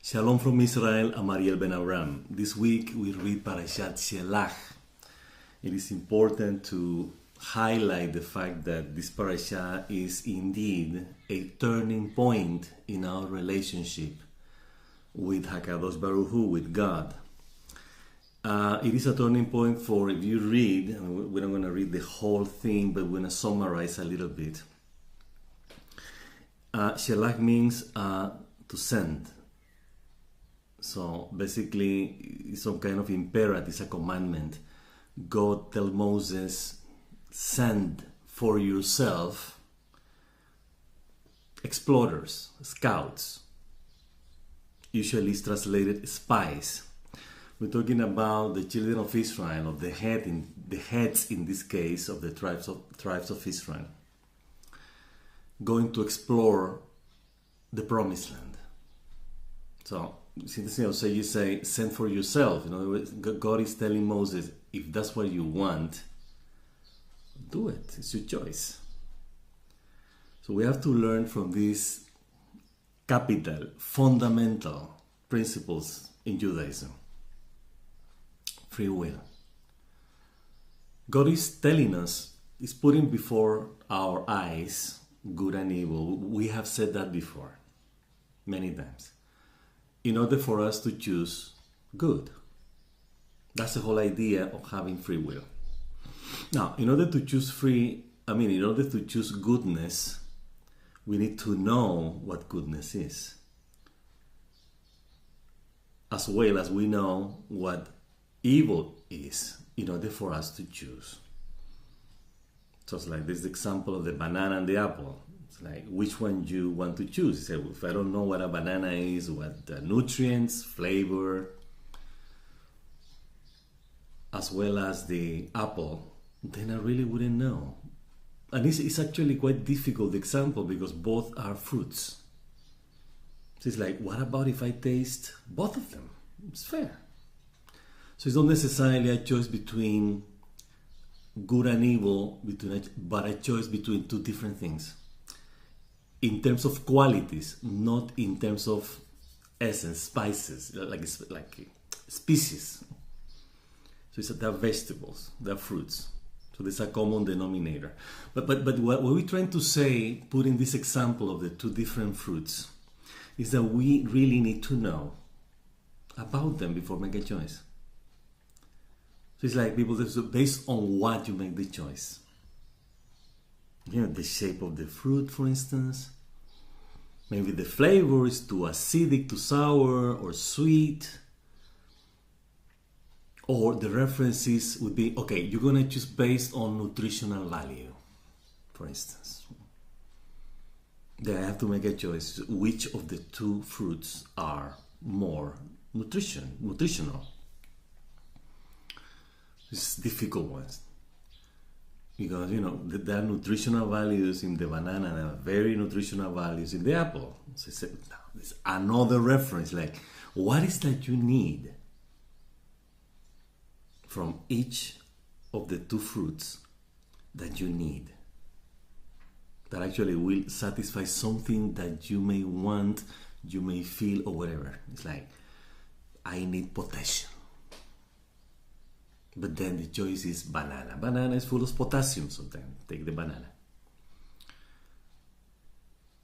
Shalom from Israel, I'm Ariel Ben Abraham. This week we read Parshat Shelaj. It is important to highlight the fact that this parasha is indeed a turning point in our relationship with Hakadosh Baruch Hu, with God. It is a turning point for, if you read, and we're not going to read the whole thing, but we're going to summarize a little bit. Shelach means to send. So basically, it's some kind of imperative, it's a commandment. God tells Moses, send for yourself explorers, scouts. Usually it's translated spies. We're talking about the children of Israel, of the heads in this case of the tribes of Israel, going to explore the promised land. So you say, send for yourself. In other words, God is telling Moses, if that's what you want, do it. It's your choice. So we have to learn from these capital, fundamental principles in Judaism. Free will. God is telling us, is putting before our eyes good and evil. We have said that before, many times. In order for us to choose good. That's the whole idea of having free will. Now, in order to choose goodness, we need to know what goodness is. As well as we know what evil is, in order for us to choose. So it's like this example of the banana and the apple. It's like, which one you want to choose? You say, well, if I don't know what a banana is, what the nutrients, flavor, as well as the apple, then I really wouldn't know. And it's actually quite difficult example because both are fruits. So it's like, what about if I taste both of them? It's fair. So it's not necessarily a choice between good and evil, but a choice between two different things. In terms of qualities, not in terms of essence, spices, like species. So they're vegetables, they're fruits. So there's a common denominator. But what we're trying to say, putting this example of the two different fruits, is that we really need to know about them before making a choice. So it's like people, based on what you make the choice. The shape of the fruit, for instance. Maybe the flavor is too acidic, too sour, or sweet. Or the references would be, okay, you're going to choose based on nutritional value, for instance. Then I have to make a choice. Which of the two fruits are more nutritional? It's difficult ones. Because, there are nutritional values in the banana and there are very nutritional values in the apple. So it's another reference, like, what is that you need from each of the two fruits that you need? That actually will satisfy something that you may want, you may feel, or whatever. It's like, I need potassium. But then the choice is banana. Banana is full of potassium, so then take the banana.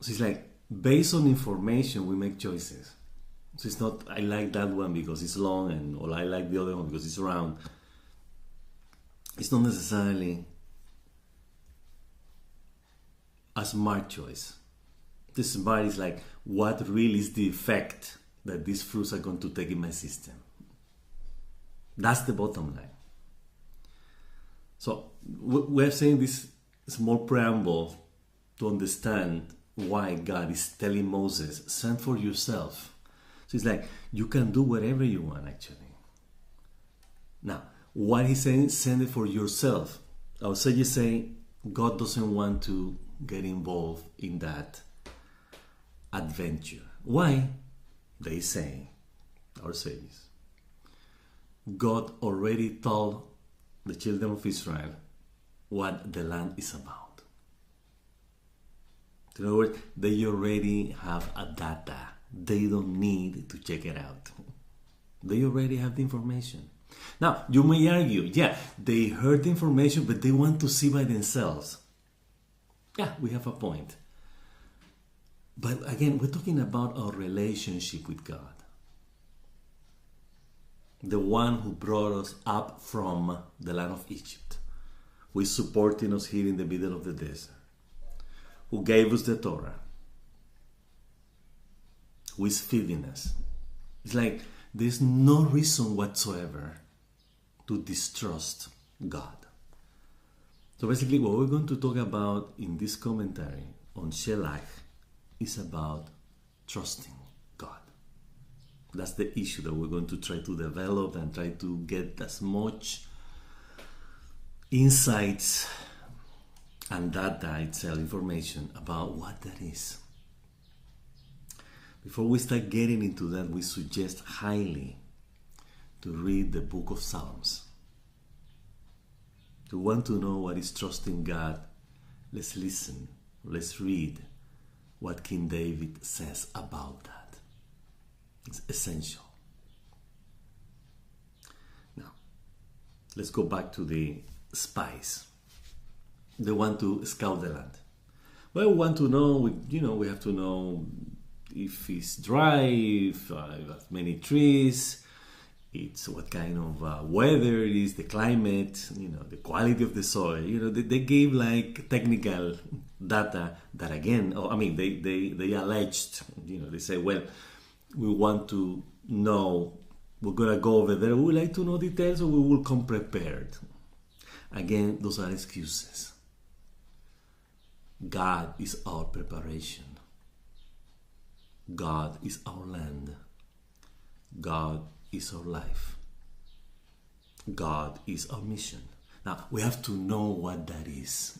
So it's like, based on information, we make choices. So it's not, I like that one because it's long, or I like the other one because it's round. It's not necessarily a smart choice. The smart is like, what really is the effect that these fruits are going to take in my system? That's the bottom line. So we're saying this small preamble to understand why God is telling Moses, send for yourself. So it's like, you can do whatever you want, actually. Now, what he's saying, send it for yourself. Or so you say, God doesn't want to get involved in that adventure. Why? They say, or says, God already told the children of Israel what the land is about. In other words, they already have a data. They don't need to check it out. They already have the information. Now, you may argue, yeah, they heard the information, but they want to see by themselves. Yeah, we have a point. But again, we're talking about our relationship with God. The one who brought us up from the land of Egypt, who is supporting us here in the middle of the desert, who gave us the Torah, who is feeding us. It's like there's no reason whatsoever to distrust God. So basically what we're going to talk about in this commentary on Shelaj is about trusting God. That's the issue that we're going to try to develop and try to get as much insights and data itself, information about what that is. Before we start getting into that, we suggest highly to read the book of Psalms. To want to know what is trusting God, let's listen, let's read what King David says about that. It's essential. Now, let's go back to the spies. They want to scout the land. Well, we want to know, we have to know if it's dry, if it has many trees, it's what kind of weather it is, the climate, the quality of the soil. They gave like technical data that again, they alleged, they say, well, we want to know, we're going to go over there, we would like to know details, so we will come prepared. Again, those are excuses. God is our preparation. God is our land. God is our life. God is our mission. Now, we have to know what that is.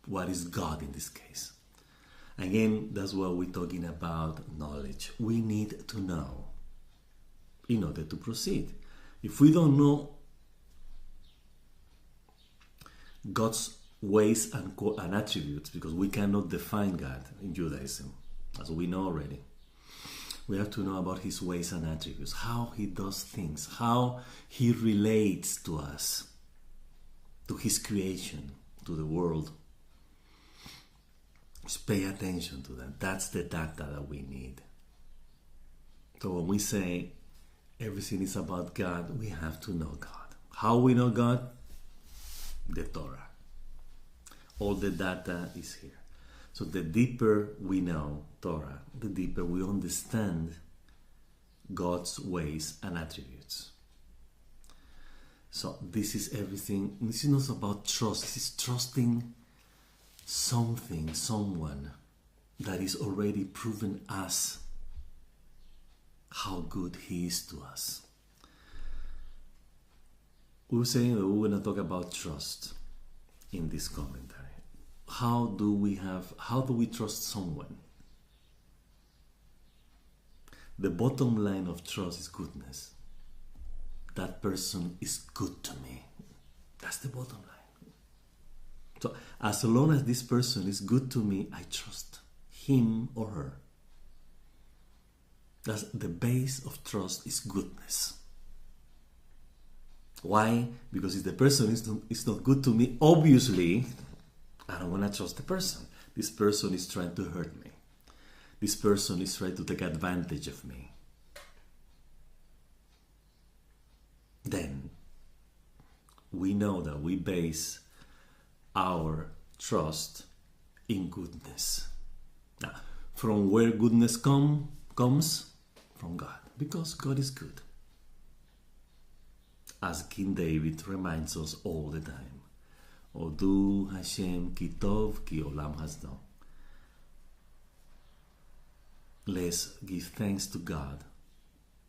What is God in this case? Again, that's what we're talking about, knowledge. We need to know in order to proceed. If we don't know God's ways and attributes, because we cannot define God in Judaism, as we know already, we have to know about His ways and attributes, how He does things, how He relates to us, to His creation, to the world. Just pay attention to that. That's the data that we need. So when we say everything is about God, we have to know God. How we know God? The Torah. All the data is here. So the deeper we know Torah, the deeper we understand God's ways and attributes. So this is everything. This is not about trust. This is trusting something, someone that is already proven us how good He is to us. We were saying that we're going to talk about trust in this commentary. How do we trust someone? The bottom line of trust is goodness. That person is good to me. That's the bottom line. So as long as this person is good to me, I trust him or her. That's the base of trust, is goodness. Why? Because if the person is not good to me, obviously, I don't want to trust the person. This person is trying to hurt me. This person is trying to take advantage of me. Then we know that we base our trust in goodness. Now, from where goodness comes? From God, because God is good. As King David reminds us all the time, Odu Hashem ki tov ki olam hasdo. Let's give thanks to God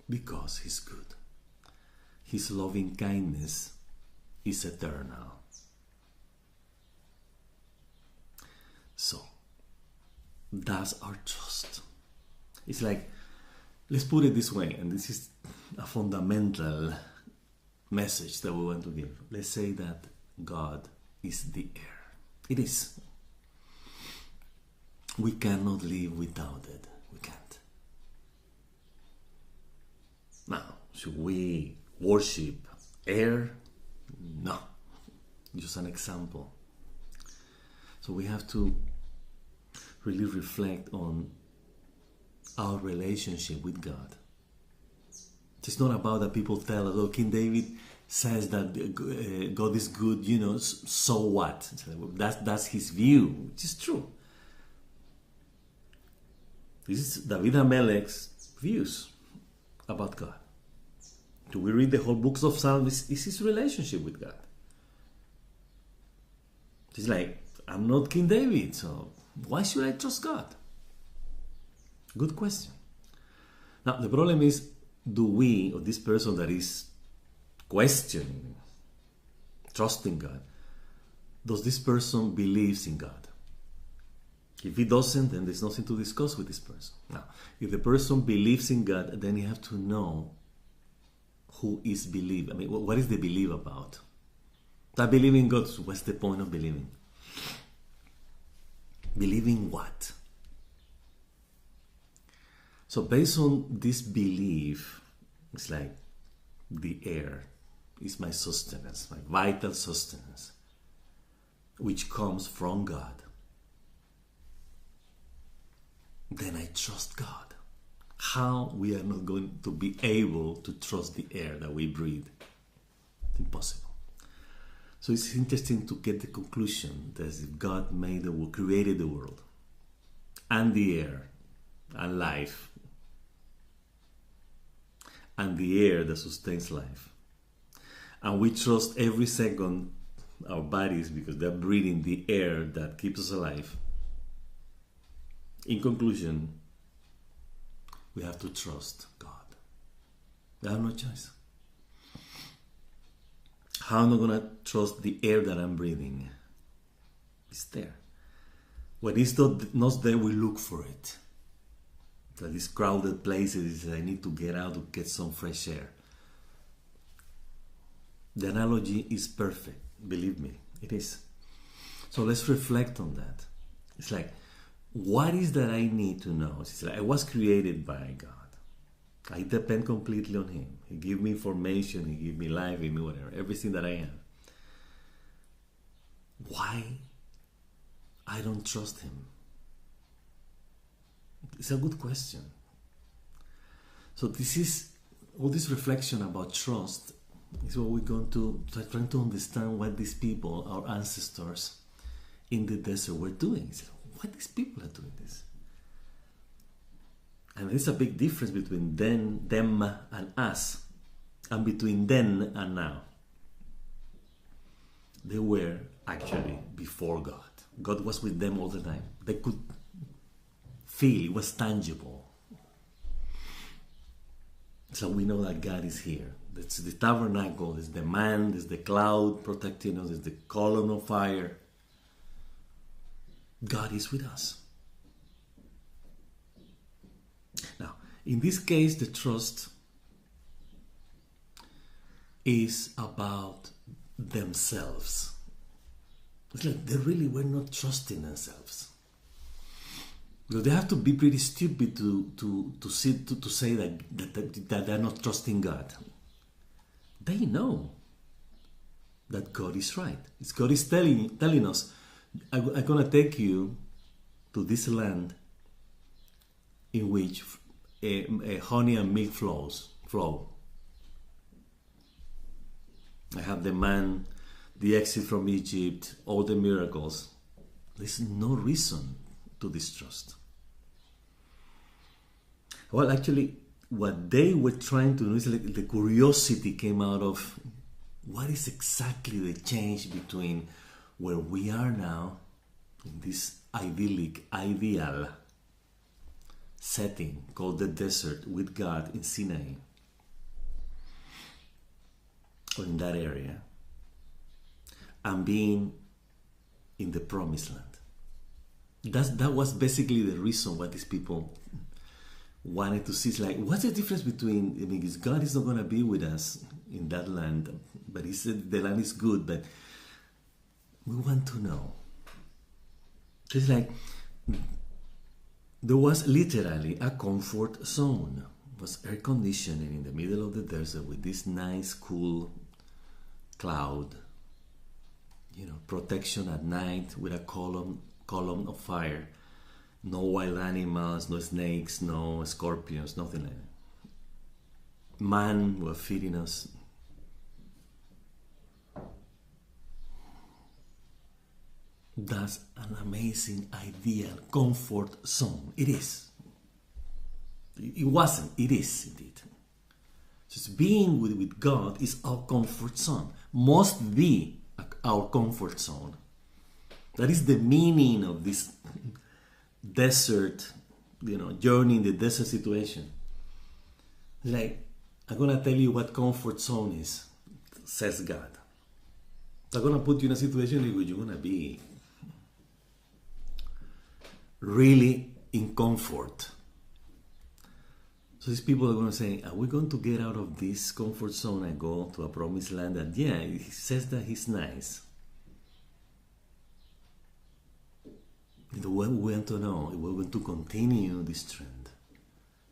because He's good. His loving kindness is eternal. So, that's our trust. It's like, let's put it this way, and this is a fundamental message that we want to give. Let's say that God is the air. It is. We cannot live without it. We can't. Now, should we worship air? No. Just an example. So we have to really reflect on our relationship with God. It's not about that people tell us, oh, King David says that God is good, so what? That's his view, which is true. This is David Amelech's views about God. Do we read the whole books of Psalms? Is his relationship with God. It's like, I'm not King David, so why should I trust God? Good question. Now, the problem is, do we, or this person that is questioning, trusting God, does this person believes in God? If he doesn't, then there's nothing to discuss with this person. Now, if the person believes in God, then you have to know who is believe. I mean, what is the belief about? I believe in God, so what's the point of believing? Believing what? So based on this belief, it's like the air is my sustenance, my vital sustenance, which comes from God. Then I trust God. How we are not going to be able to trust the air that we breathe? It's impossible. So it's interesting to get the conclusion that if God made the world, created the world, and the air, and life, and the air that sustains life, and we trust every second our bodies because they're breathing the air that keeps us alive. In conclusion, we have to trust God. We have no choice. How am I going to trust the air that I'm breathing? It's there. When it's not there, we look for it. That these crowded places, I need to get out to get some fresh air. The analogy is perfect. Believe me, it is. So let's reflect on that. It's like, what is that I need to know? It's like I was created by God. I depend completely on Him. He gave me information, He gave me life, He gave me whatever, everything that I am. Why I don't trust Him? It's a good question. So this is all this reflection about trust is what we're going to trying to understand what these people, our ancestors in the desert, were doing. It's like, why these people are doing this? And there's a big difference between them and us, and between then and now. They were actually before God. God was with them all the time. They could feel, it was tangible. So we know that God is here. It's the tabernacle, it's the man, it's the cloud protecting us, it's the column of fire. God is with us. Now, in this case, the trust is about themselves. It's like they really were not trusting themselves. Because they have to be pretty stupid to say that they're not trusting God. They know that God is right. It's God is telling us, I'm going to take you to this land in which honey and milk flow. I have the man, the exit from Egypt, all the miracles. There's no reason to distrust. Well, actually, what they were trying to do is like the curiosity came out of what is exactly the change between where we are now in this ideal setting called the desert with God in Sinai or in that area, and being in the promised land. That was basically the reason why these people wanted to see, it's like, what's the difference between, I mean, God is not going to be with us in that land, but he said the land is good, but we want to know. It's like, there was literally a comfort zone. It was air conditioning in the middle of the desert with this nice, cool cloud, protection at night with a column of fire. No wild animals, no snakes, no scorpions, nothing like that. Man was feeding us. That's an amazing, ideal comfort zone. It is. It wasn't. It is indeed. Just being with God is our comfort zone. Must be our comfort zone. That is the meaning of this desert, journey in the desert situation. Like, I'm gonna tell you what comfort zone is, says God. I'm gonna put you in a situation in which you're gonna be really in comfort. So these people are going to say, are we going to get out of this comfort zone and go to a promised land? And yeah, he says that he's nice. We want to know if we're going to continue this trend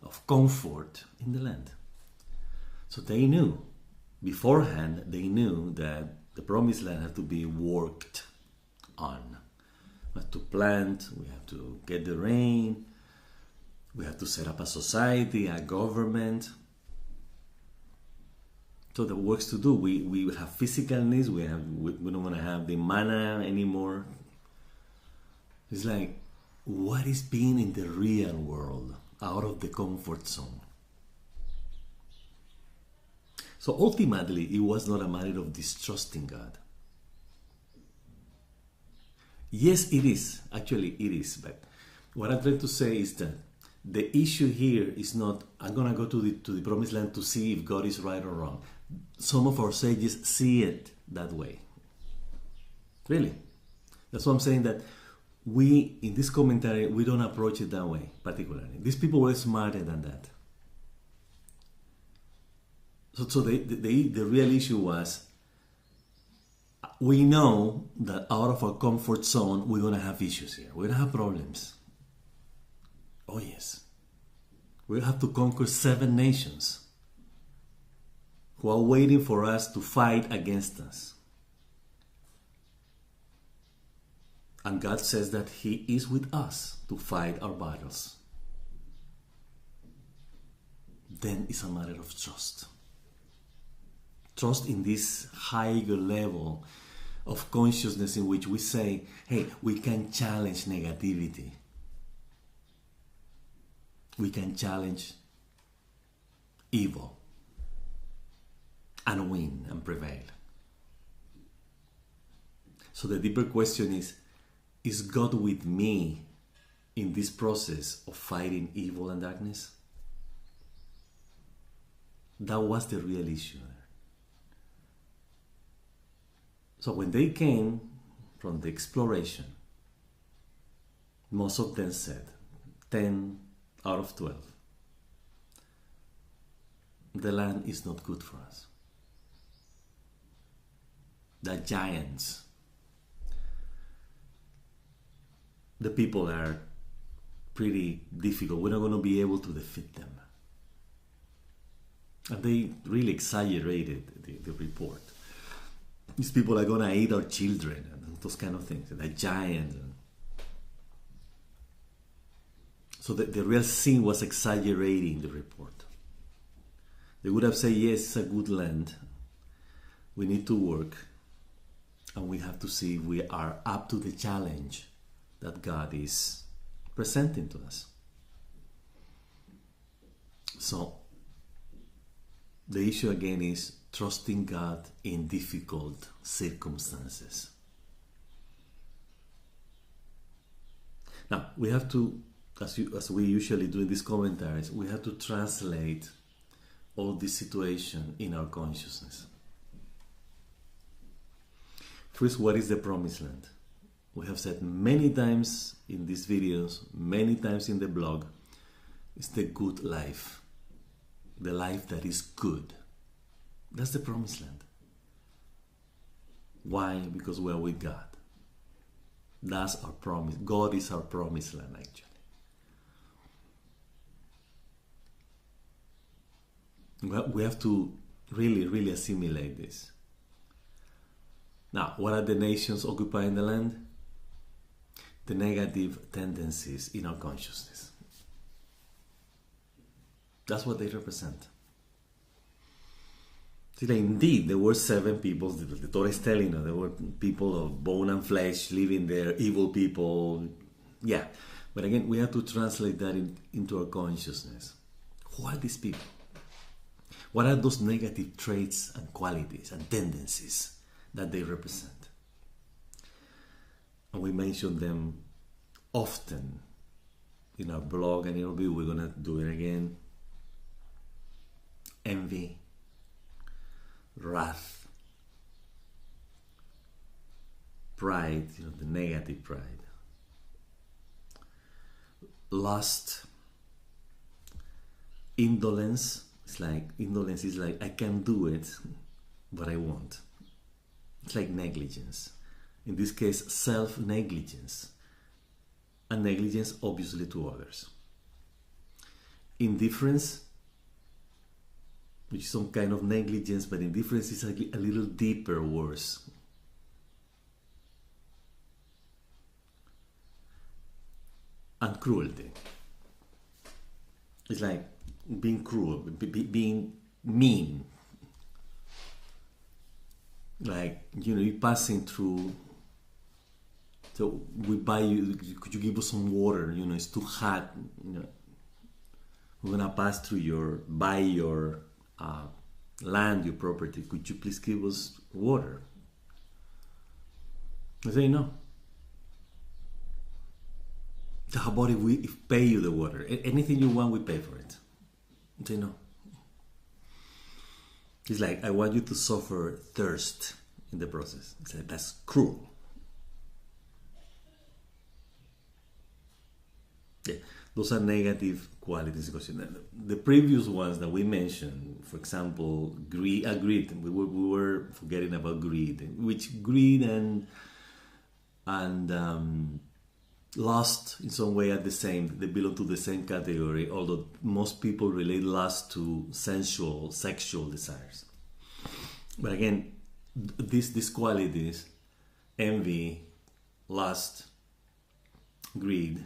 of comfort in the land. So they knew, beforehand, they knew that the promised land had to be worked on. We have to plant, we have to get the rain, we have to set up a society, a government. So the works to do. We have physical needs, we don't want to have the manna anymore. It's like, what is being in the real world, out of the comfort zone? So ultimately, it was not a matter of distrusting God. Yes, it is. Actually, it is. But what I'm trying to say is that the issue here is not, I'm going to go to the promised land to see if God is right or wrong. Some of our sages see it that way. Really. That's why I'm saying that we, in this commentary, we don't approach it that way, particularly. These people were smarter than that. So the real issue was, we know that out of our comfort zone, we're going to have issues here. We're going to have problems. Oh, yes. We have to conquer 7 nations who are waiting for us to fight against us. And God says that He is with us to fight our battles. Then it's a matter of trust. Trust in this higher level of consciousness in which we say, hey, we can challenge negativity. We can challenge evil and win and prevail. So the deeper question is God with me in this process of fighting evil and darkness? That was the real issue there. So when they came from the exploration, most of them said, 10 out of 12, the land is not good for us. The giants, the people are pretty difficult. We're not going to be able to defeat them. And they really exaggerated the report. These people are going to eat our children and those kind of things. The giants. So the real sin was exaggerating the report. They would have said, yes, it's a good land. We need to work. And we have to see if we are up to the challenge that God is presenting to us. So, the issue again is trusting God in difficult circumstances. Now, we have to, as we usually do in these commentaries, we have to translate all this situation in our consciousness. First, what is the promised land? We have said many times in these videos, many times in the blog, It's the good life. The life that is good. That's the promised land. Why? Because we are with God. That's our promise. God is our promised land, actually. We have to really, really assimilate this. Now, what are the nations occupying the land? The negative tendencies in our consciousness. That's what they represent. See, indeed, there were 7 people. The Torah is telling us there were people of bone and flesh living there, evil people. Yeah, but again, we have to translate that into our consciousness. Who are these people? What are those negative traits and qualities and tendencies that they represent? And we mention them often in our blog and in our video. We're going to do it again. Envy, wrath, pride, the negative pride, lust, indolence. Indolence is like I can do it, but I won't. It's like negligence. In this case, self-negligence. And negligence, obviously, to others. Indifference, which is some kind of negligence, but indifference is a little deeper, worse. And cruelty. It's like being cruel, being mean. Like, you're passing through. So we buy you, could you give us some water? It's too hot. We're gonna pass through your land, your property. Could you please give us water? I say no. How about if we pay you the water? Anything you want, we pay for it. I say no. It's like, I want you to suffer thirst in the process. It's like, that's cruel. Yeah, those are negative qualities. The previous ones that we mentioned, for example, greed. We were forgetting about greed, which greed and lust in some way are the same. They belong to the same category, although most people relate lust to sensual, sexual desires. But again, these qualities, envy, lust, greed,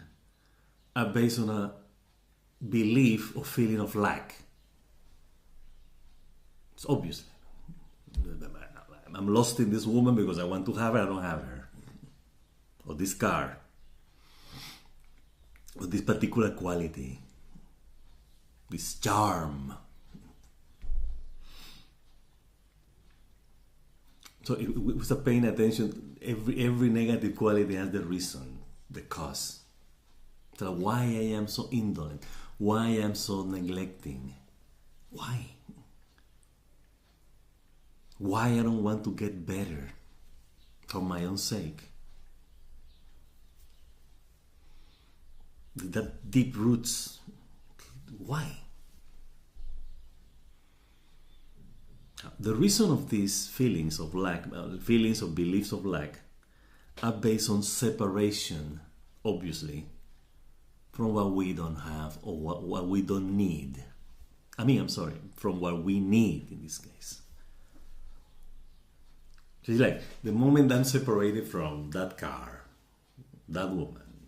are based on a belief or feeling of lack. It's obvious. I'm lost in this woman because I want to have her, I don't have her. Or this car. Or this particular quality. This charm. So if we start paying attention, every negative quality has the reason, the cause. So why I am so indolent, why I am so neglecting, why I don't want to get better for my own sake. That deep roots, why? The reason of these feelings of lack, feelings of beliefs of lack, are based on separation, obviously, from what we don't have or what we don't need. From what we need in this case. So it's like, the moment I'm separated from that car, that woman,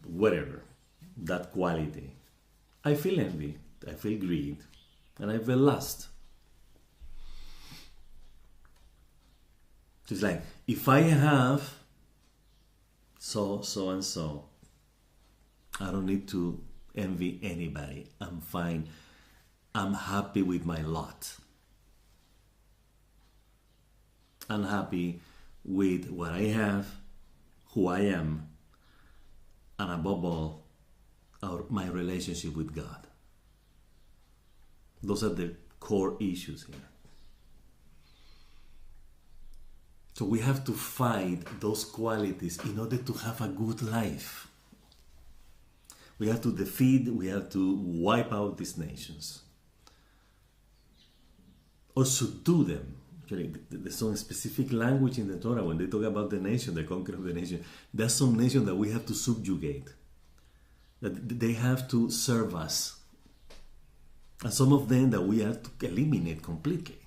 whatever, that quality, I feel envy, I feel greed, and I feel lust. So it's like, if I have so and so, I don't need to envy anybody. I'm fine. I'm happy with my lot. I'm happy with what I have, who I am, and above all, my relationship with God. Those are the core issues here. So we have to fight those qualities in order to have a good life. We have to defeat, we have to wipe out these nations. Or subdue them. Actually, there's some specific language in the Torah when they talk about the nation, the conquer of the nation. There's some nation that we have to subjugate. That they have to serve us. And some of them that we have to eliminate completely.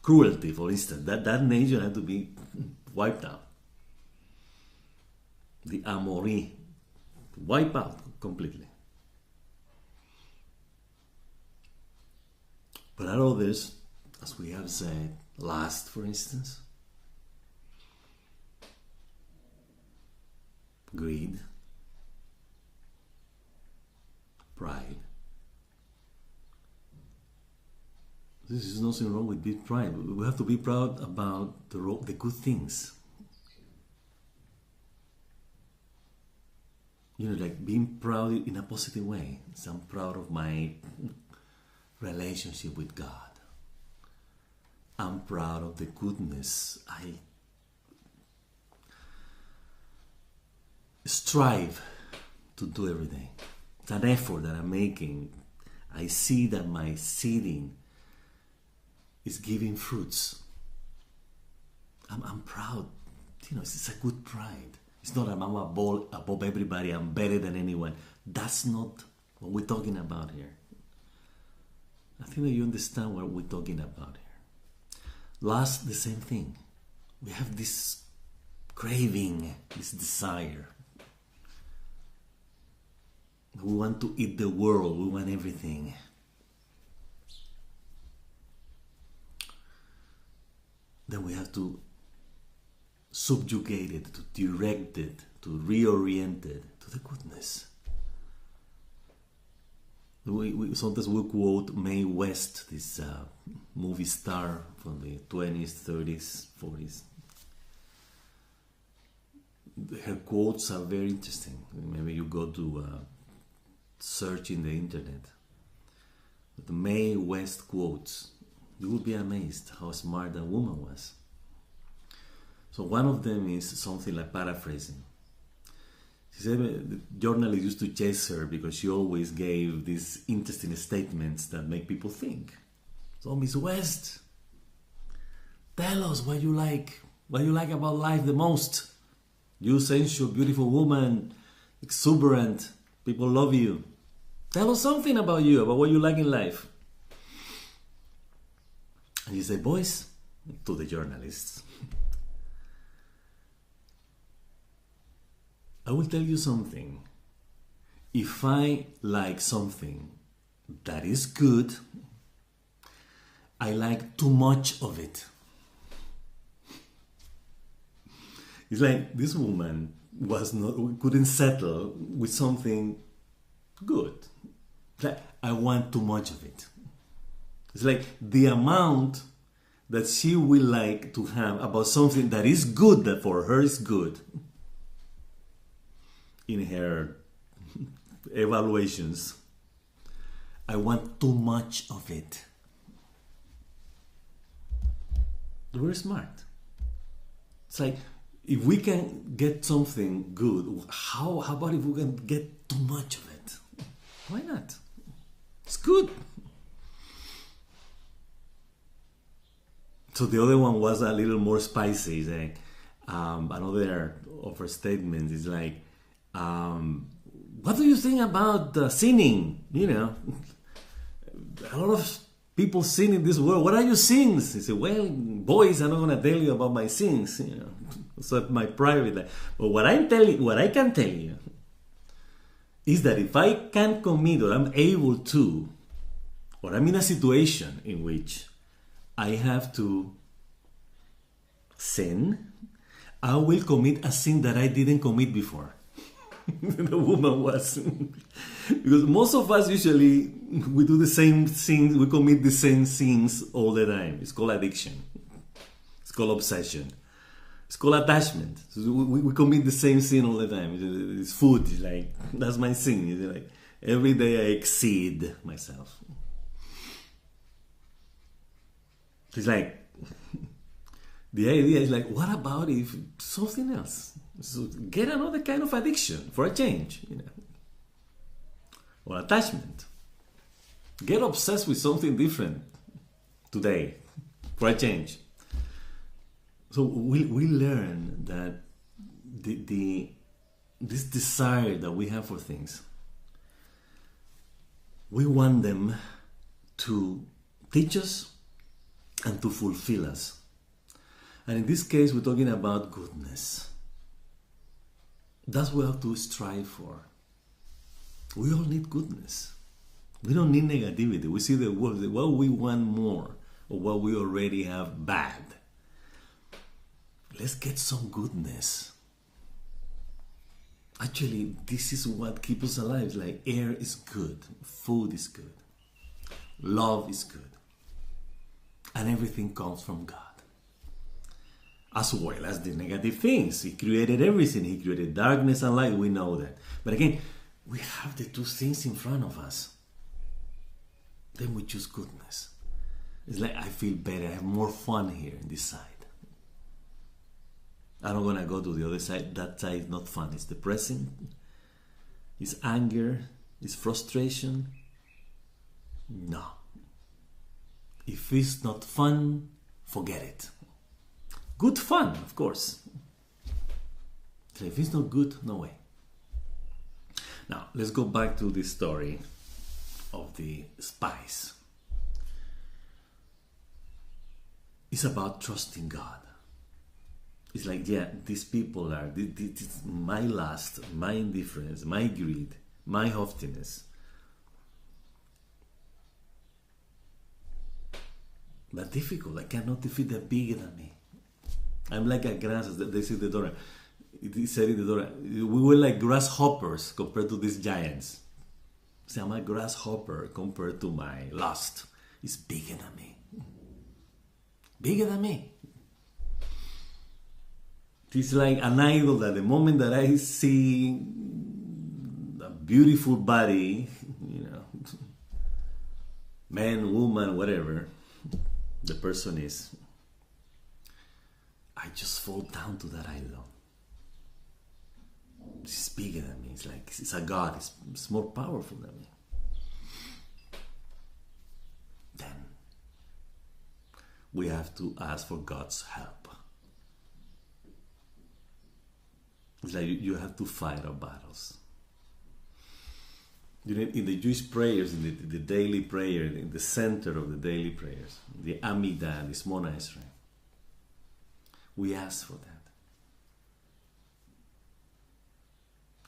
Cruelty, for instance. That nation had to be wiped out. The Amori. Wipe out completely. But are others, as we have said, lust, for instance, greed, pride. This is nothing wrong with being pride. We have to be proud about the good things. Like being proud in a positive way. So I'm proud of my relationship with God. I'm proud of the goodness. I strive to do every day. It's an effort that I'm making. I see that my seeding is giving fruits. I'm proud. It's a good pride. It's not I'm above everybody, I'm better than anyone. That's not what we're talking about here. I think that you understand what we're talking about here. Last, the same thing. We have this craving, this desire. We want to eat the world, we want everything. Then we have to subjugate it, to direct it, to reorient it to the goodness. Sometimes we quote Mae West, this movie star from the 20s, 30s, 40s. Her quotes are very interesting. Maybe you go to search in the internet. The Mae West quotes, you will be amazed how smart that woman was. So one of them is something like paraphrasing. She said the journalist used to chase her because she always gave these interesting statements that make people think. So Miss West, tell us what you like about life the most. You sensual, beautiful woman, exuberant, people love you. Tell us something about you, about what you like in life. And she said, boys, to the journalists, I will tell you something. If I like something that is good, I like too much of it. It's like this woman couldn't settle with something good. It's like, I want too much of it. It's like the amount that she will like to have about something that is good, that for her is good, in her evaluations, I want too much of it. We're smart. It's like, if we can get something good, how about if we can get too much of it? Why not? It's good. So the other one was a little more spicy. It's like, another of her statements is like, what do you think about sinning? A lot of people sin in this world. What are your sins? He said, well, boys, I'm not going to tell you about my sins. So my private life. But what I can tell you is that if I can commit, or I'm able to, or I'm in a situation in which I have to sin, I will commit a sin that I didn't commit before. The woman was. Because most of us usually, we do the same things, we commit the same sins all the time. It's called addiction. It's called obsession. It's called attachment. So we commit the same sin all the time. It's food. It's like, that's my sin. It's like, every day I exceed myself. It's like, the idea is like, what about if something else? So get another kind of addiction for a change. or attachment. Get obsessed with something different today for a change. So we learn that this desire that we have for things, we want them to teach us and to fulfill us. And in this case, we're talking about goodness. That's what we have to strive for. We all need goodness. We don't need negativity. We see the world, what we want more, or what we already have bad. Let's get some goodness. Actually, this is what keeps us alive. Like air is good, food is good, love is good, and everything comes from God. As well as the negative things. He created everything. He created darkness and light. We know that. But again, we have the two things in front of us. Then we choose goodness. It's like I feel better. I have more fun here in this side. I'm not going to go to the other side. That side is not fun. It's depressing. It's anger. It's frustration. No. If it's not fun, forget it. Good fun, of course. So if it's not good, no way. Now, let's go back to the story of the spies. It's about trusting God. It's like, yeah, these people are, this is my lust, my indifference, my greed, my haughtiness. But difficult. I cannot defeat the bigger than me. I'm like a grass, they say the Torah. It said in the Torah, we were like grasshoppers compared to these giants. See, I'm a grasshopper compared to my lust. It's bigger than me. Bigger than me. It's like an idol that the moment that I see a beautiful body, man, woman, whatever the person is, I just fall down to that idol. It's bigger than me. It's like it's a God. It's more powerful than me. Then we have to ask for God's help. It's like you have to fight our battles. In the Jewish prayers, in the daily prayer, in the center of the daily prayers, the Amidah, the Shmona Esrei, we ask for that.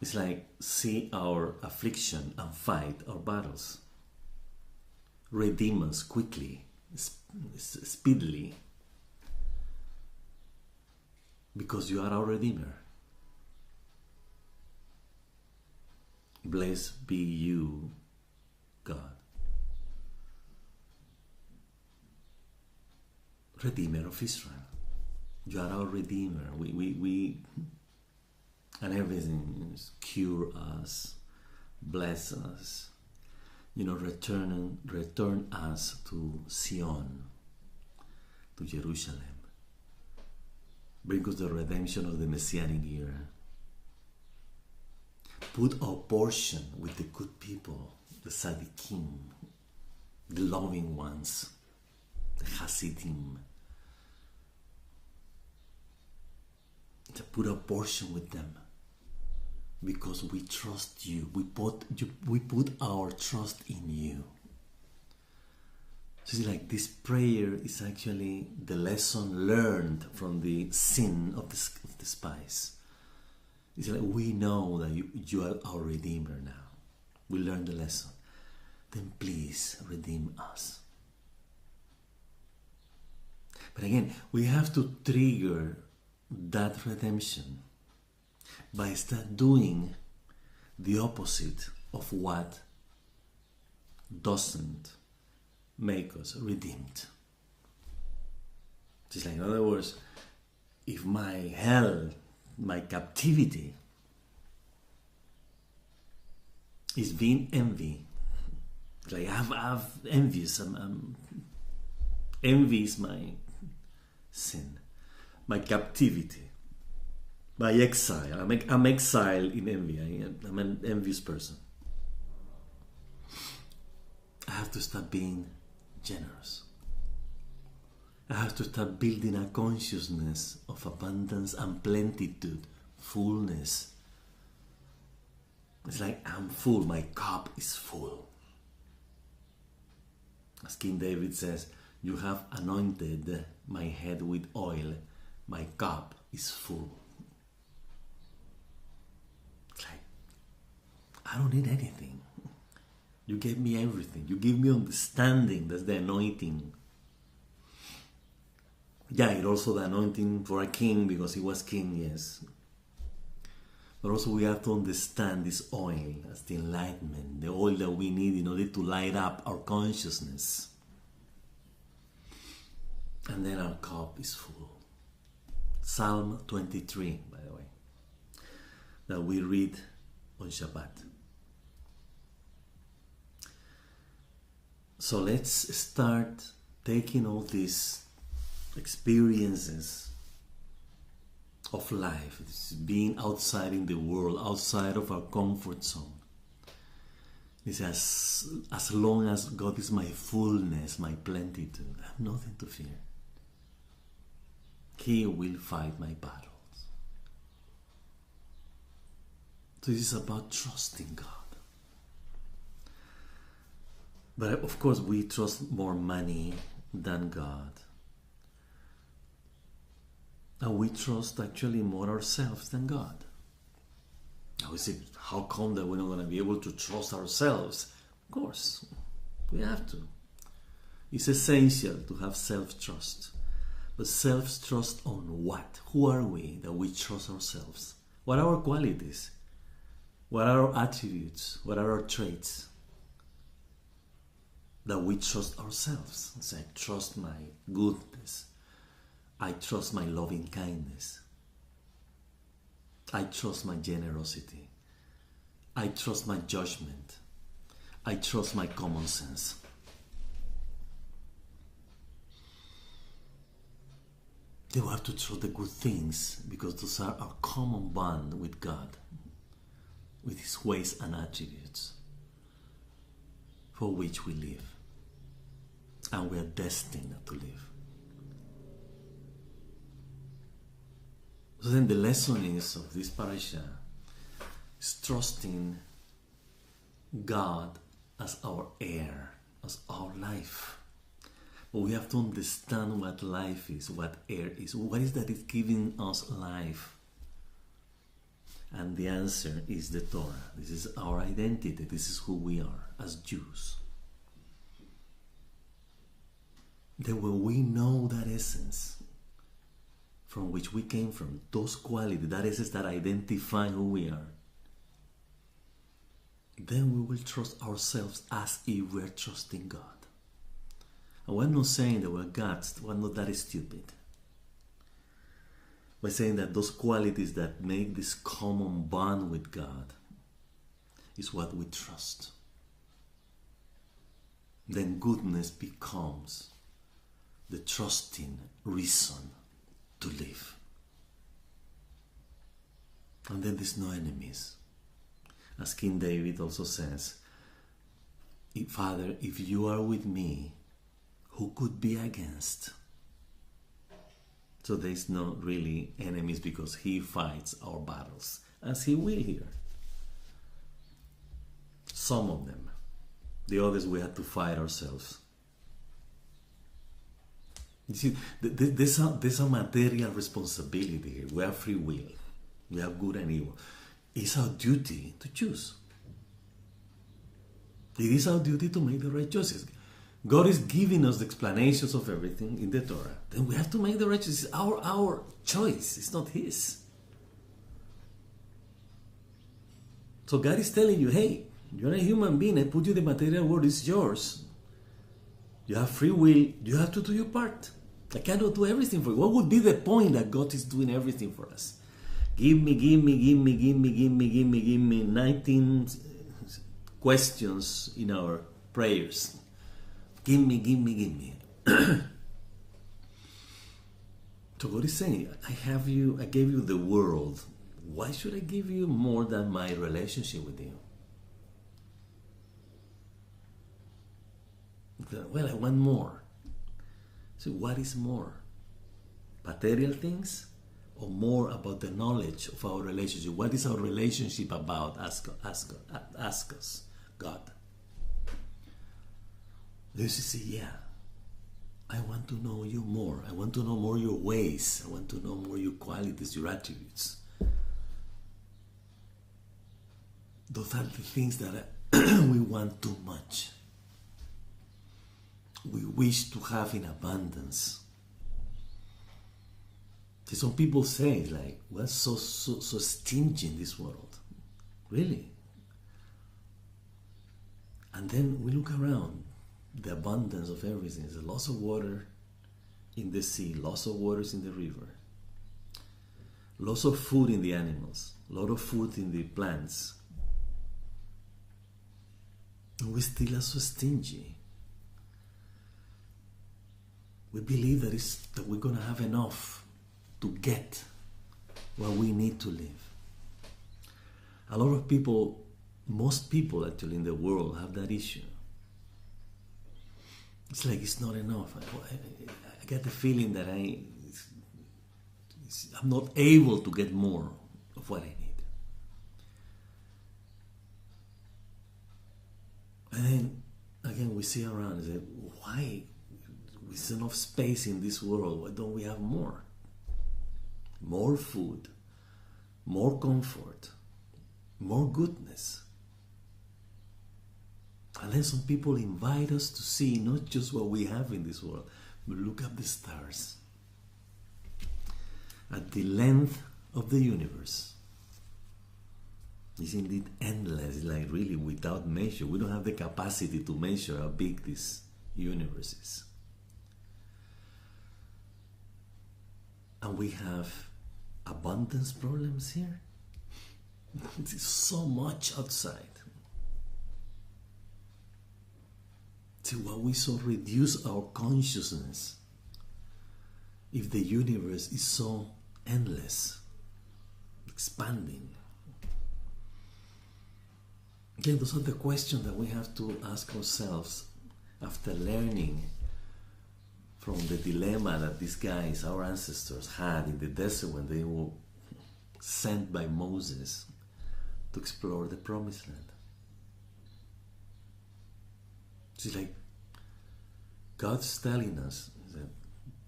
It's like see our affliction and fight our battles. Redeem us quickly, speedily, because you are our Redeemer. Blessed be you, God, Redeemer of Israel. You are our Redeemer. We and everything is cure us, bless us, return us to Zion, to Jerusalem. Bring us the redemption of the Messianic era. Put our portion with the good people, the Tzaddikim, the loving ones, the Hasidim. To put a portion with them, because we trust you. We put our trust in you. So it's like this prayer is actually the lesson learned from the sin of the spies. It's like we know that you are our Redeemer now. We learned the lesson. Then please redeem us. But again, we have to trigger that redemption by start doing the opposite of what doesn't make us redeemed. Just like in other words, if my hell, my captivity is being envy, like I've envious, envy is my sin. My captivity, my exile. I'm exiled in envy. I'm an envious person. have to start being generous. I have to start building a consciousness of abundance and plenitude, fullness. It's like I'm full, my cup is full. As King David says, you have anointed my head with oil, my cup is full. It's like, I don't need anything. You gave me everything. You give me understanding. That's the anointing. Yeah, it's also the anointing for a king because he was king, yes. But also we have to understand this oil as the enlightenment, the oil that we need in order to light up our consciousness. And then our cup is full. Psalm 23, by the way, that we read on Shabbat. So let's start taking all these experiences of life, this being outside in the world, outside of our comfort zone. It's as long as God is my fullness, my plenitude, I have nothing to fear. He will fight my battles. So this is about trusting God. But of course we trust more money than God. And we trust actually more ourselves than God. Now we say, how come that we're not going to be able to trust ourselves? Of course, we have to. It's essential to have self-trust. But self-trust on what? Who are we that we trust ourselves? What are our qualities? What are our attributes? What are our traits? That we trust ourselves. It's like, trust my goodness. I trust my loving kindness. I trust my generosity. I trust my judgment. I trust my common sense. You have to trust the good things because those are our common bond with God, with His ways and attributes for which we live. And we are destined to live. So then the lesson is of this parasha is trusting God as our heir, as our life. But we have to understand what life is, what heir is. What is that is giving us life? And the answer is the Torah. This is our identity. This is who we are as Jews. Then when we know that essence from which we came from, those qualities, that essence that identify who we are, then we will trust ourselves as if we're trusting God. And we're not saying that we're gods, we're not that stupid. We're saying that those qualities that make this common bond with God is what we trust. Then goodness becomes the trusting reason to live. And then there's no enemies. As King David also says, Father, if you are with me, who could be against? So there's no really enemies because He fights our battles, as He will here. Some of them. The others we have to fight ourselves. You see, there's a material responsibility here. We have free will. We have good and evil. It's our duty to choose. It is our duty to make the right choices. God is giving us the explanations of everything in the Torah. Then we have to make the right choices. It's our choice. It's not His. So God is telling you, hey, you're a human being. I put you the material world. It's yours. You have free will. You have to do your part. I cannot do everything for you. What would be the point that God is doing everything for us? Give me 19 questions in our prayers. Give me. So God is saying, I gave you the world. Why should I give you more than my relationship with you? well, I want more. So what is more? Material things or more about the knowledge of our relationship? What is our relationship about? Ask us, God. You say, yeah, I want to know you more. I want to know more your ways. I want to know more your qualities, your attributes. Those are the things that we want too much. We wish to have in abundance. See, some people say, like, we're so stingy in this world. Really? And then we look around, the abundance of everything. There's lots of water in the sea, lots of waters in the river, lots of food in the animals, a lot of food in the plants. And we still are so stingy. We believe that we're going to have enough to get what we need to live. A lot of people, most people actually in the world have that issue. It's like it's not enough. I get the feeling that I'm not able to get more of what I need. And then again we see around and say, why? With enough space in this world, why don't we have more? More food, more comfort, more goodness. And then some people invite us to see not just what we have in this world, but look at the stars. At the length of the universe. It's indeed endless, like really without measure. We don't have the capacity to measure how big this universe is. And we have abundance problems here. There's so much outside. See, why we so reduce our consciousness if the universe is so endless, expanding? Again, those are the questions that we have to ask ourselves after learning from the dilemma that these guys, our ancestors, had in the desert when they were sent by Moses to explore the Promised Land. It's like God's telling us that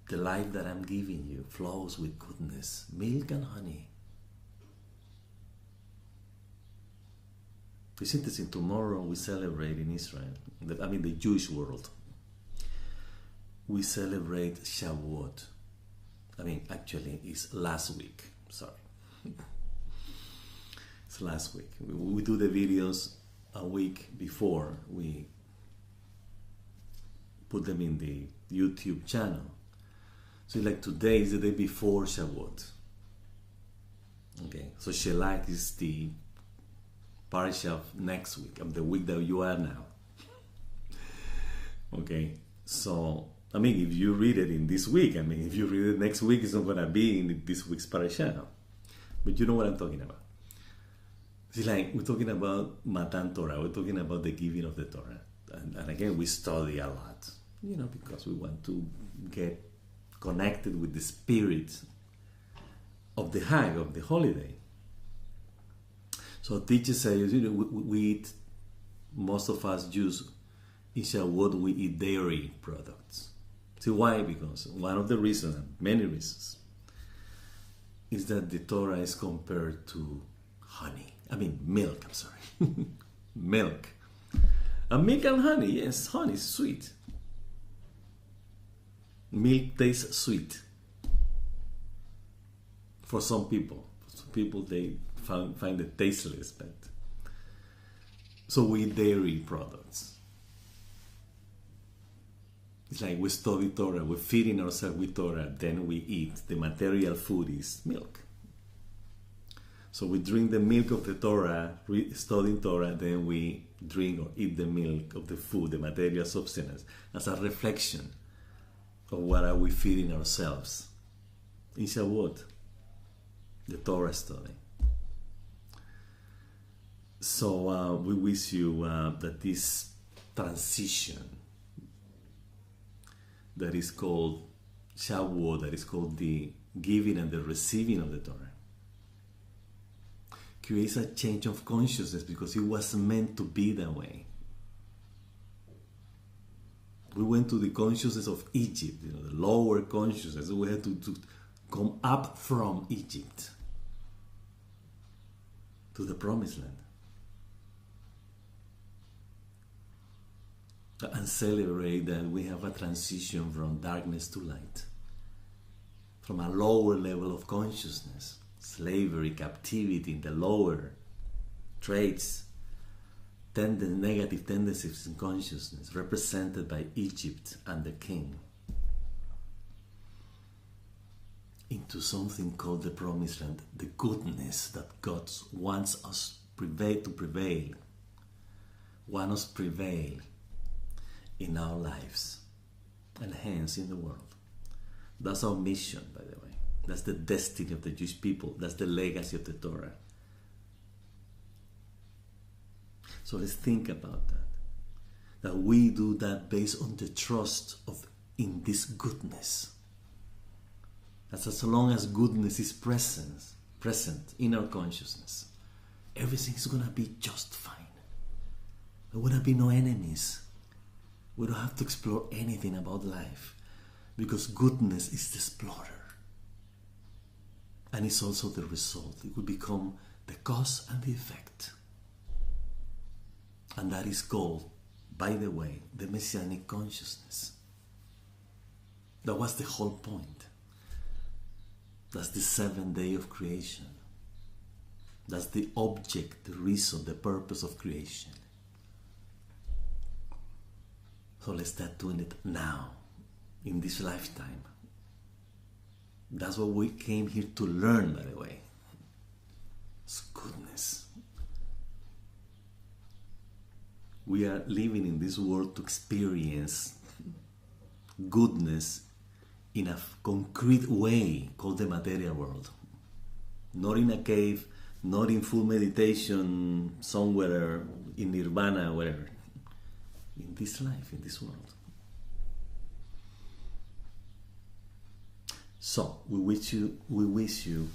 the life that I'm giving you flows with goodness, milk and honey. It's interesting, tomorrow we celebrate in Israel, the Jewish world, we celebrate Shavuot. Actually, it's last week. Sorry. It's last week. We do the videos a week before. We put them in the YouTube channel. So like today is the day before Shavuot. Okay, so Shelaj is the Parshat next week, the week that you are now. Okay, so if you read it in this week, if you read it next week, it's not going to be in this week's Parshat. But you know what I'm talking about. It's like we're talking about Matan Torah, we're talking about the giving of the Torah. And again, we study a lot, because we want to get connected with the spirit of the Hag, of the holiday. So teachers say, we eat, most of us Jews, in Shavuot we eat dairy products. See why? Because one of the reasons, many reasons, is that the Torah is compared to milk, milk. And milk and honey, yes, honey is sweet. Milk tastes sweet. For some people. Some people, they find it tasteless, but so we eat dairy products. It's like we study Torah, we're feeding ourselves with Torah, then we eat. The material food is milk. So we drink the milk of the Torah, studying Torah, then we drink or eat the milk of the food, the material substance, as a reflection of what are we feeding ourselves. In Shavuot, the Torah study. So we wish you that this transition that is called Shavuot, that is called the giving and the receiving of the Torah, creates a change of consciousness because it was meant to be that way. We went to the consciousness of Egypt, the lower consciousness. We had to come up from Egypt to the promised land and celebrate that we have a transition from darkness to light, from a lower level of consciousness, slavery, captivity, the lower traits, negative tendencies in consciousness represented by Egypt and the king, into something called the promised land, the goodness that God wants us to prevail, wants us to prevail in our lives and hence in the world. That's our mission, by the way. That's the destiny of the Jewish people. That's the legacy of the Torah. So let's think about that. That we do that based on the trust in this goodness. As long as goodness is present in our consciousness, everything is going to be just fine. There will be no enemies. We don't have to explore anything about life because goodness is the explorer. And it's also the result. It will become the cause and the effect. And that is called, by the way, the Messianic consciousness. That was the whole point. That's the seventh day of creation. That's the object, the reason, the purpose of creation. So let's start doing it now, in this lifetime. That's what we came here to learn, by the way. It's goodness. We are living in this world to experience goodness in a concrete way called the material world. Not in a cave, not in full meditation somewhere in nirvana, wherever. In this life, in this world. So, we wish you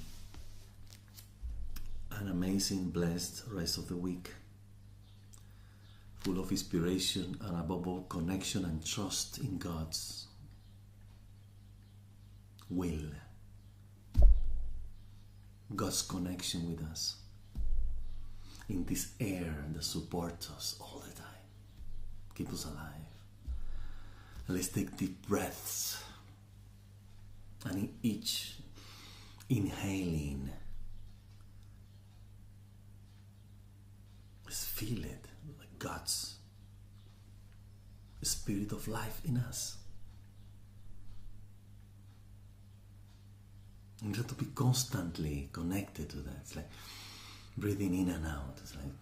an amazing, blessed rest of the week, full of inspiration and above all connection and trust in God's will, God's connection with us, in this air that supports us all the time, keep us alive. And let's take deep breaths, and in each inhaling, let's feel it, like God's spirit of life in us. And we have to be constantly connected to that. It's like breathing in and out. It's like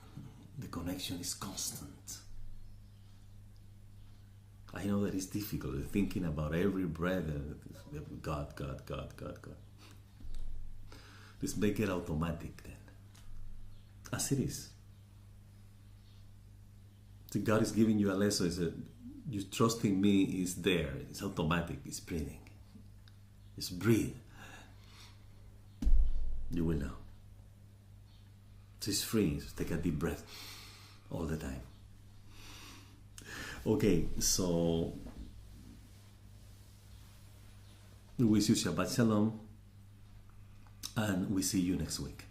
the connection is constant. I know that it's difficult, thinking about every breath, God. Let's make it automatic then. As it is. So God is giving you a lesson. Is that you trusting me is there. It's automatic. It's breathing. Just breathe. You will know. So it's free. So take a deep breath all the time. Okay, so we wish you Shabbat Shalom, and we see you next week.